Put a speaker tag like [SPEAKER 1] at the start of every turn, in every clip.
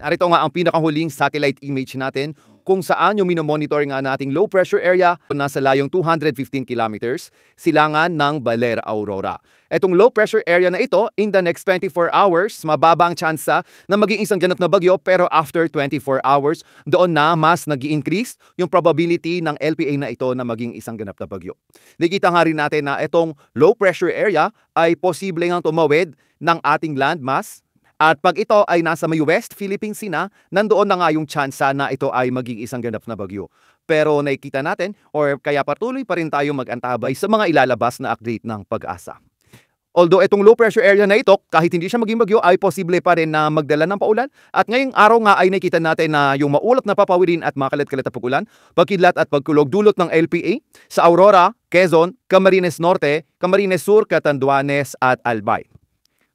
[SPEAKER 1] Narito nga ang pinakahuling satellite image natin kung saan yung minomonitor nga nating low pressure area nasa layong 215 kilometers, silangan ng Baler Aurora. Etong low pressure area na ito, in the next 24 hours, mababa ang tsansa na maging isang ganap na bagyo, pero after 24 hours, doon na mas nag-i-increase yung probability ng LPA na ito na maging isang ganap na bagyo. Nakita nga rin natin na itong low pressure area ay posible ngang tumawid ng ating landmass. At pag ito ay nasa may West Philippine Sea na, nandoon na nga yung tsansa na ito ay maging isang ganap na bagyo. Pero nakikita natin, or kaya patuloy pa rin tayo mag-antabay sa mga ilalabas na update ng Pag-asa. Although itong low pressure area na ito, kahit hindi siya maging bagyo, ay posible pa rin na magdala ng paulan. At ngayong araw nga ay nakita natin na yung maulap na papawirin at makalat-kalat na pag-ulan, pagkidlat at pagkulog dulot ng LPA sa Aurora, Quezon, Camarines Norte, Camarines Sur, Catanduanes at Albay.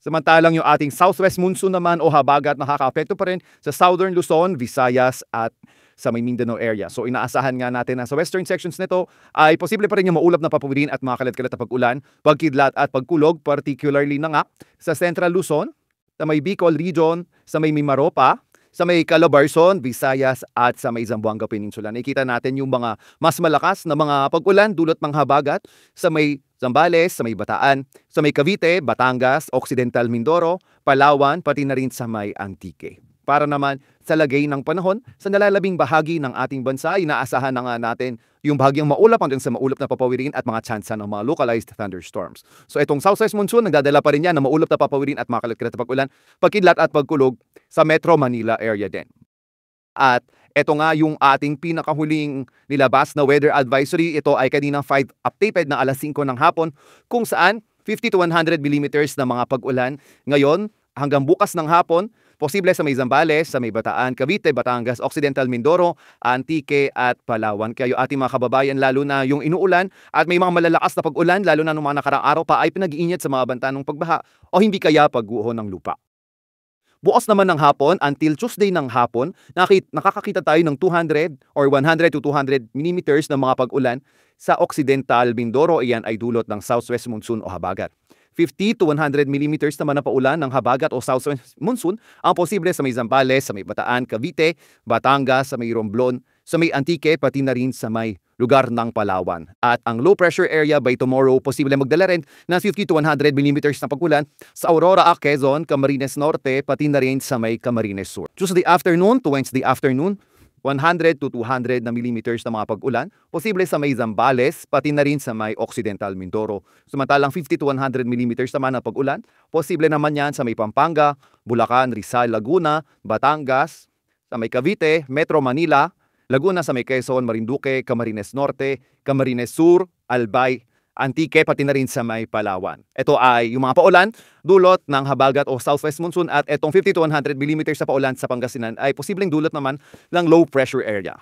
[SPEAKER 1] Samantalang yung ating southwest monsoon naman o habagat nakakaapekto pa rin sa southern Luzon, Visayas at sa may Mindanao area. So inaasahan nga natin na sa western sections nito ay posible pa rin yung maulap na papawirin at makalat-kalat na pag-ulan, pagkidlat at pagkulog, particularly na nga sa central Luzon, sa may Bicol region, sa may Mimaropa, sa may Calabarzon, Visayas at sa may Zamboanga Peninsula. Nakikita natin yung mga mas malakas na mga pag-ulan dulot ng habagat sa may Zambales, sa may Bataan, sa may Cavite, Batangas, Occidental Mindoro, Palawan, pati na rin sa may Antique. Para naman sa lagay ng panahon sa nalalabing bahagi ng ating bansa, inaasahan na nga natin yung bahagyang maulap hanggang sa maulap na papawirin at mga tsansa ng mga localized thunderstorms. So itong southwest monsoon, nagdadala pa rin yan ng maulap na papawirin at makalat-kalat na pag-ulan, pagkidlat at pagkulog sa Metro Manila area din. At ito nga yung ating pinakahuling nilabas na weather advisory. Ito ay kaninang 5 updated na alas 5 ng hapon kung saan 50 to 100 millimeters na mga pag-ulan ngayon hanggang bukas ng hapon. Posible sa may Zambales, sa may Bataan, Cavite, Batangas, Occidental Mindoro, Antique at Palawan. Kaya yung ating mga kababayan, lalo na yung inuulan at may mga malalakas na pag-ulan, lalo na nung mga nakaraang araw pa, ay pinag-iingat sa mga banta ng pagbaha o hindi kaya pagguho ng lupa. Bukas naman ng hapon, until Tuesday ng hapon, nakakakita tayo ng 200 or 100 to 200 millimeters na mga pag-ulan sa Occidental Mindoro. Iyan ay dulot ng southwest monsoon o habagat. 50 to 100 millimeters naman na paulan ng habagat o southwest monsoon ang posible sa may Zambales, sa may Bataan, Cavite, Batangas, sa may Romblon, sa may Antique, pati na rin sa may lugar ng Palawan. At ang low pressure area by tomorrow, posible magdala rin ng 50 to 100 millimeters na pag-ulan sa Aurora, Quezon, Camarines Norte, pati na rin sa may Camarines Sur. Tuesday afternoon to Wednesday afternoon, 100 to 200 na millimeters na mga pag-ulan, posible sa may Zambales, pati na rin sa may Occidental Mindoro. Samantalang 50 to 100 millimeters naman na pag-ulan, posible naman yan sa may Pampanga, Bulacan, Rizal, Laguna, Batangas, sa may Cavite, Metro Manila, Laguna sa may Quezon, Marinduque, Camarines Norte, Camarines Sur, Albay, Antique, pati na rin sa may Palawan. Ito ay yung mga paulan dulot ng habagat o southwest monsoon at itong 50 to 100 millimeters sa paulan sa Pangasinan ay posibleng dulot naman ng low pressure area.